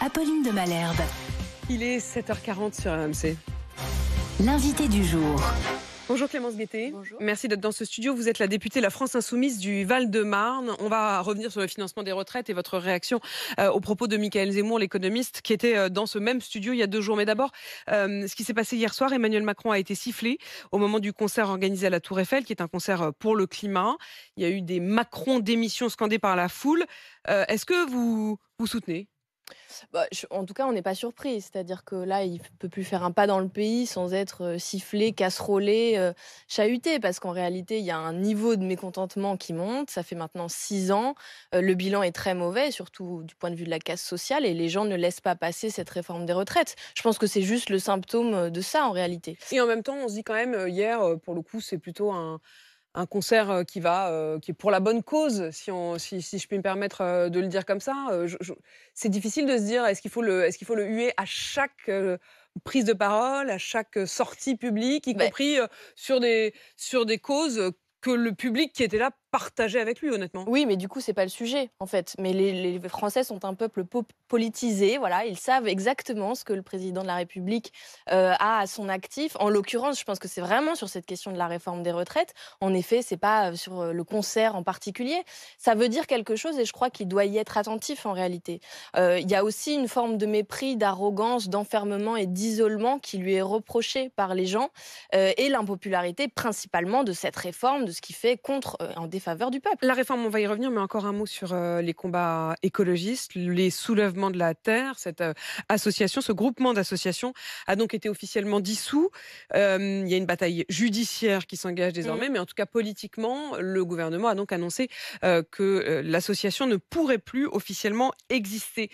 Apolline de Malherbe. Il est 7h40 sur RMC. L'invité du jour. Bonjour Clémence Guettet. Bonjour. Merci d'être dans ce studio. Vous êtes la députée de la France Insoumise du Val-de-Marne. On va revenir sur le financement des retraites et votre réaction aux propos de Michaël Zemmour, l'économiste, qui était dans ce même studio il y a 2 jours. Mais d'abord, ce qui s'est passé hier soir, Emmanuel Macron a été sifflé au moment du concert organisé à la Tour Eiffel, qui est un concert pour le climat. Il y a eu des Macron démissions scandées par la foule. Est-ce que vous soutenez ? En tout cas, on n'est pas surpris. C'est-à-dire que là, il ne peut plus faire un pas dans le pays sans être sifflé, casserolé, chahuté. Parce qu'en réalité, il y a un niveau de mécontentement qui monte. Ça fait maintenant 6 ans. Le bilan est très mauvais, surtout du point de vue de la casse sociale. Et les gens ne laissent pas passer cette réforme des retraites. Je pense que c'est juste le symptôme de ça, en réalité. Et en même temps, on se dit quand même, hier, pour le coup, c'est plutôt un concert qui est pour la bonne cause, si je puis me permettre de le dire comme ça. C'est difficile de se dire, est-ce qu'il faut le huer à chaque prise de parole, à chaque sortie publique, y compris sur des causes que le public qui était là partageait avec lui, honnêtement. Oui, mais du coup, c'est pas le sujet, en fait. Mais les Français sont un peuple politisé, voilà. Ils savent exactement ce que le président de la République a à son actif. En l'occurrence, je pense que c'est vraiment sur cette question de la réforme des retraites. En effet, c'est pas sur le concert en particulier. Ça veut dire quelque chose et je crois qu'il doit y être attentif, en réalité. Il y a aussi une forme de mépris, d'arrogance, d'enfermement et d'isolement qui lui est reprochée par les gens et l'impopularité principalement de cette réforme, de ce qui fait en défaveur du peuple. La réforme, on va y revenir, mais encore un mot sur les combats écologistes, les soulèvements de la terre. Cette association, ce groupement d'associations a donc été officiellement dissous. Il y a une bataille judiciaire qui s'engage désormais, mais en tout cas politiquement, le gouvernement a donc annoncé que l'association ne pourrait plus officiellement exister.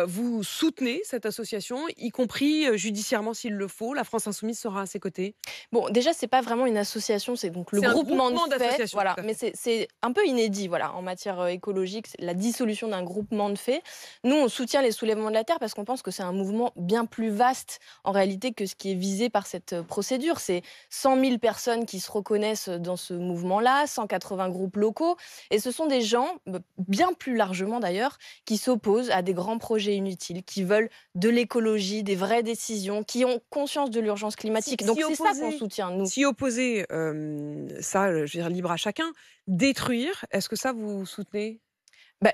Vous soutenez cette association, y compris judiciairement s'il le faut. La France Insoumise sera à ses côtés. Bon, déjà, c'est pas vraiment une association, c'est donc le groupement de faits. Voilà, mais c'est un peu inédit, voilà, en matière écologique, la dissolution d'un groupement de faits. Nous, on soutient les soulèvements de la terre parce qu'on pense que c'est un mouvement bien plus vaste en réalité que ce qui est visé par cette procédure. C'est 100 000 personnes qui se reconnaissent dans ce mouvement-là, 180 groupes locaux, et ce sont des gens, bien plus largement d'ailleurs, qui s'opposent à des grands projets inutiles, qui veulent de l'écologie, des vraies décisions, qui ont conscience de l'urgence climatique. Donc c'est ça qu'on soutient, nous. Si opposer, ça, je veux dire, libre à chacun, détruire, est-ce que ça vous soutenez ?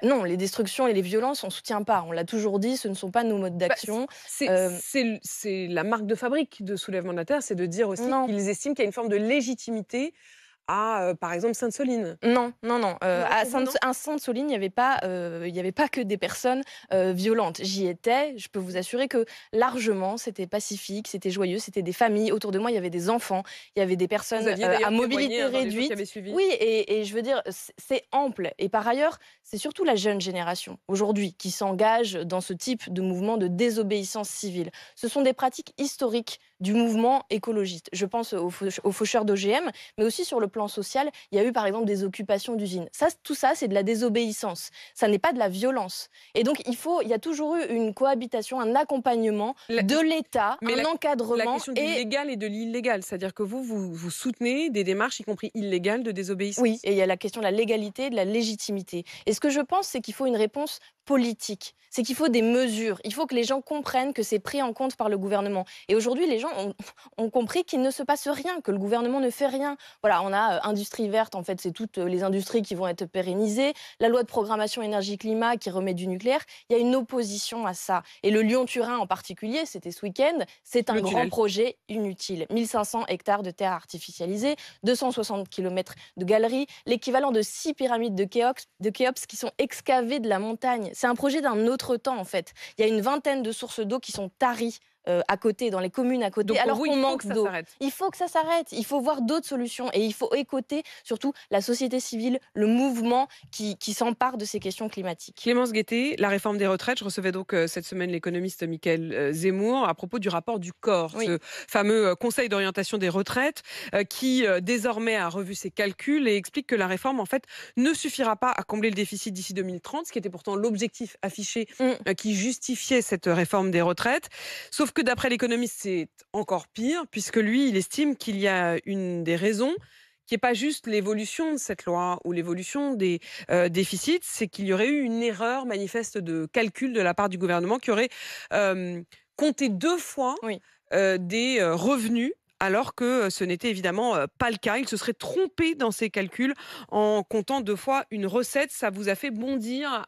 Non, les destructions et les violences, on ne soutient pas. On l'a toujours dit, ce ne sont pas nos modes d'action. C'est la marque de fabrique de Soulèvement de la Terre, c'est de dire aussi qu'ils estiment qu'il y a une forme de légitimité à, par exemple, Sainte-Soline. Non. À Sainte-Soline, il n'y avait pas que des personnes violentes. J'y étais, je peux vous assurer que largement, c'était pacifique, c'était joyeux, c'était des familles. Autour de moi, il y avait des enfants, il y avait des personnes à mobilité réduite. Oui, et je veux dire, c'est ample. Et par ailleurs, c'est surtout la jeune génération, aujourd'hui, qui s'engage dans ce type de mouvement de désobéissance civile. Ce sont des pratiques historiques du mouvement écologiste. Je pense aux faucheurs d'OGM, mais aussi sur le plan social, il y a eu par exemple des occupations d'usines. Tout ça, c'est de la désobéissance. Ça n'est pas de la violence. Et donc, il y a toujours eu une cohabitation, un accompagnement de l'État, un encadrement. La question du légal et de l'illégal, c'est-à-dire que vous soutenez des démarches, y compris illégales, de désobéissance. Oui, et il y a la question de la légalité, de la légitimité. Et ce que je pense, c'est qu'il faut une réponse politique. C'est qu'il faut des mesures. Il faut que les gens comprennent que c'est pris en compte par le gouvernement. Et aujourd'hui, les gens ont compris qu'il ne se passe rien, que le gouvernement ne fait rien. Voilà, on a industrie verte, en fait, c'est toutes les industries qui vont être pérennisées. La loi de programmation énergie-climat qui remet du nucléaire. Il y a une opposition à ça. Et le Lyon-Turin en particulier, c'était ce week-end, c'est un grand projet inutile. 1500 hectares de terres artificialisées, 260 km de galeries, l'équivalent de 6 pyramides de Khéops qui sont excavées de la montagne. C'est un projet d'un autre temps, en fait. Il y a une vingtaine de sources d'eau qui sont taries à côté, dans les communes à côté, alors qu'on manque d'eau. Il faut que ça s'arrête. Il faut voir d'autres solutions. Et il faut écouter surtout la société civile, le mouvement qui s'empare de ces questions climatiques. Clémence Guettet, la réforme des retraites. Je recevais donc cette semaine l'économiste Michaël Zemmour à propos du rapport du COR, ce fameux Conseil d'orientation des retraites, qui désormais a revu ses calculs et explique que la réforme, en fait, ne suffira pas à combler le déficit d'ici 2030, ce qui était pourtant l'objectif affiché qui justifiait cette réforme des retraites. Sauf que d'après l'économiste, c'est encore pire, puisque lui, il estime qu'il y a une des raisons qu'il n'y ait pas juste l'évolution de cette loi ou l'évolution des déficits, c'est qu'il y aurait eu une erreur manifeste de calcul de la part du gouvernement qui aurait compté 2 fois Oui. des revenus alors que ce n'était évidemment pas le cas. Il se serait trompé dans ses calculs en comptant 2 fois une recette. Ça vous a fait bondir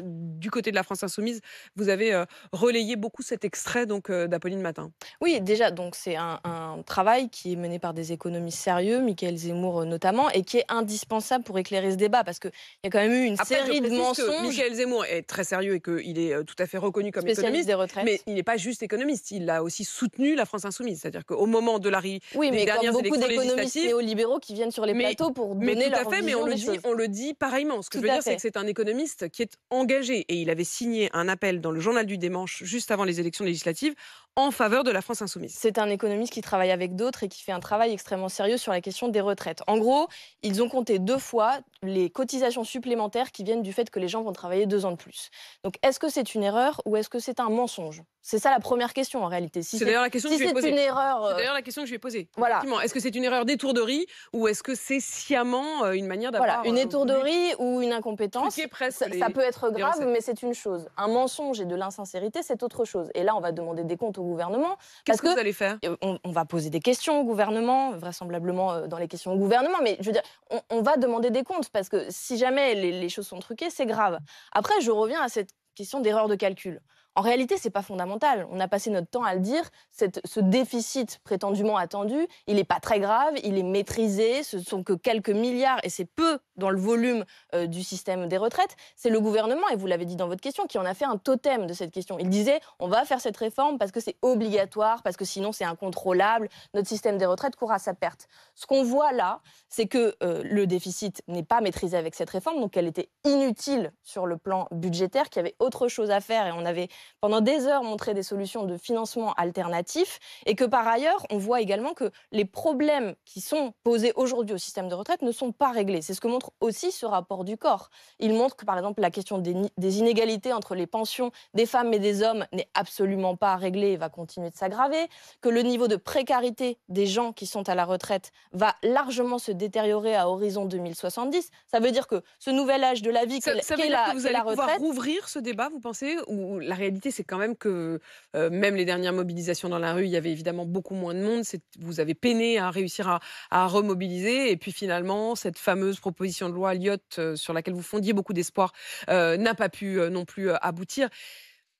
du côté de la France Insoumise. Vous avez relayé beaucoup cet extrait donc d'Apolline Matin. Oui, déjà, donc c'est un travail qui est mené par des économistes sérieux, Michael Zemmour notamment, et qui est indispensable pour éclairer ce débat, parce qu'il y a quand même eu une Après, série de mensonges. Michael Zemmour est très sérieux et qu'il est tout à fait reconnu comme Spécialiste économiste. des retraites. Mais il n'est pas juste économiste. Il a aussi soutenu la France Insoumise. C'est-à-dire qu'au moment de Oui, des mais comme dernières beaucoup élections d'économistes législatives, néolibéraux qui viennent sur les plateaux pour donner tout à leur fait, mais vision des choses. on le dit pareillement. Ce que Tout je veux à dire, c'est fait. que c'est un économiste qui est engagé et il avait signé un appel dans le journal du dimanche juste avant les élections législatives en faveur de la France Insoumise. C'est un économiste qui travaille avec d'autres et qui fait un travail extrêmement sérieux sur la question des retraites. En gros, ils ont compté 2 fois les cotisations supplémentaires qui viennent du fait que les gens vont travailler 2 ans de plus. Donc, est-ce que c'est une erreur ou est-ce que c'est un mensonge? C'est ça la première question en réalité. Si C'est d'ailleurs la question que je lui ai posée. une erreur, C'est d'ailleurs la question que je lui ai posée. voilà. Effectivement, est-ce que c'est une erreur d'étourderie ou est-ce que c'est sciemment une manière d'avoir Voilà, une étourderie ou une incompétence, truqué presque ça peut être grave, recettes. mais c'est une chose. Un mensonge et de l'insincérité, c'est autre chose. Et là, on va demander des comptes au gouvernement. Qu'est-ce parce que vous allez faire? On va poser des questions au gouvernement, vraisemblablement dans les questions au gouvernement, mais je veux dire, on va demander des comptes, parce que si jamais les choses sont truquées, c'est grave. Après, je reviens à cette question d'erreur de calcul. En réalité, c'est pas fondamental. On a passé notre temps à le dire. Ce déficit prétendument attendu, il n'est pas très grave, il est maîtrisé. Ce sont que quelques milliards, et c'est peu dans le volume du système des retraites. C'est le gouvernement, et vous l'avez dit dans votre question, qui en a fait un totem de cette question. Il disait, on va faire cette réforme parce que c'est obligatoire, parce que sinon c'est incontrôlable. Notre système des retraites court à sa perte. Ce qu'on voit là, c'est que le déficit n'est pas maîtrisé avec cette réforme, donc elle était inutile sur le plan budgétaire, qu'il y avait autre chose à faire, et on avait pendant des heures montré des solutions de financement alternatifs, et que par ailleurs, on voit également que les problèmes qui sont posés aujourd'hui au système de retraite ne sont pas réglés. C'est ce que montre aussi ce rapport du corps. Il montre que par exemple la question des inégalités entre les pensions des femmes et des hommes n'est absolument pas réglée et va continuer de s'aggraver, que le niveau de précarité des gens qui sont à la retraite va largement se détériorer à horizon 2070. Ça veut dire que ce nouvel âge de la vie Ça veut qu'est dire que vous allez la pouvoir retraite... rouvrir ce débat, vous pensez? Ou la réalité, c'est quand même que même les dernières mobilisations dans la rue, il y avait évidemment beaucoup moins de monde. Vous avez peiné à réussir à remobiliser. Et puis finalement, cette fameuse proposition de loi Lyotte, sur laquelle vous fondiez beaucoup d'espoir, n'a pas pu non plus aboutir.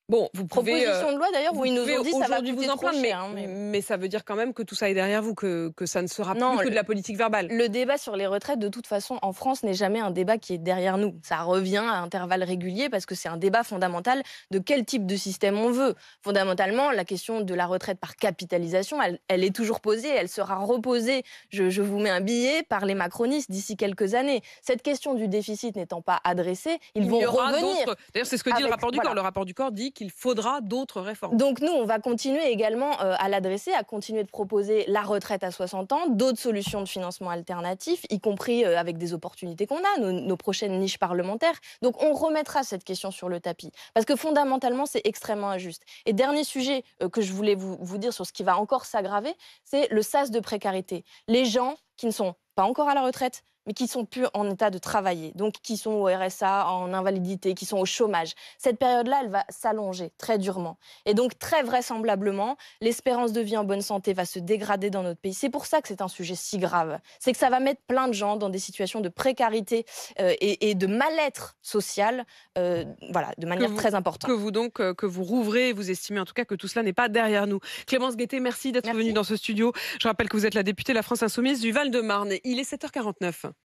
Bon, vous pouvez... Proposition de loi d'ailleurs où ils nous ont dit ça va aujourd'hui coûter vous en trop plaindre, cher. mais ça veut dire quand même que tout ça est derrière vous, que ça ne sera Non, plus que de la politique verbale. Le débat sur les retraites, de toute façon, en France, n'est jamais un débat qui est derrière nous. Ça revient à intervalles réguliers parce que c'est un débat fondamental de quel type de système on veut. Fondamentalement, la question de la retraite par capitalisation, elle est toujours posée, elle sera reposée, je vous mets un billet, par les macronistes d'ici quelques années. Cette question du déficit n'étant pas adressée, ils vont revenir. D'ailleurs, c'est ce que dit le rapport du voilà. corps. Le rapport du corps dit qu'il faudra d'autres réformes. Donc nous, on va continuer également à l'adresser, à continuer de proposer la retraite à 60 ans, d'autres solutions de financement alternatifs, y compris avec des opportunités qu'on a, nos prochaines niches parlementaires. Donc on remettra cette question sur le tapis, parce que fondamentalement, c'est extrêmement injuste. Et dernier sujet que je voulais vous dire sur ce qui va encore s'aggraver, c'est le sas de précarité. Les gens qui ne sont pas encore à la retraite, mais qui sont plus en état de travailler, donc qui sont au RSA, en invalidité, qui sont au chômage. Cette période-là, elle va s'allonger très durement. Et donc, très vraisemblablement, l'espérance de vie en bonne santé va se dégrader dans notre pays. C'est pour ça que c'est un sujet si grave. C'est que ça va mettre plein de gens dans des situations de précarité et de mal-être social, voilà, de manière très importante. Que vous rouvrez, vous estimez en tout cas que tout cela n'est pas derrière nous. Clémence Guettet, merci d'être venue dans ce studio. Je rappelle que vous êtes la députée de la France Insoumise du Val-de-Marne. Il est 7h49.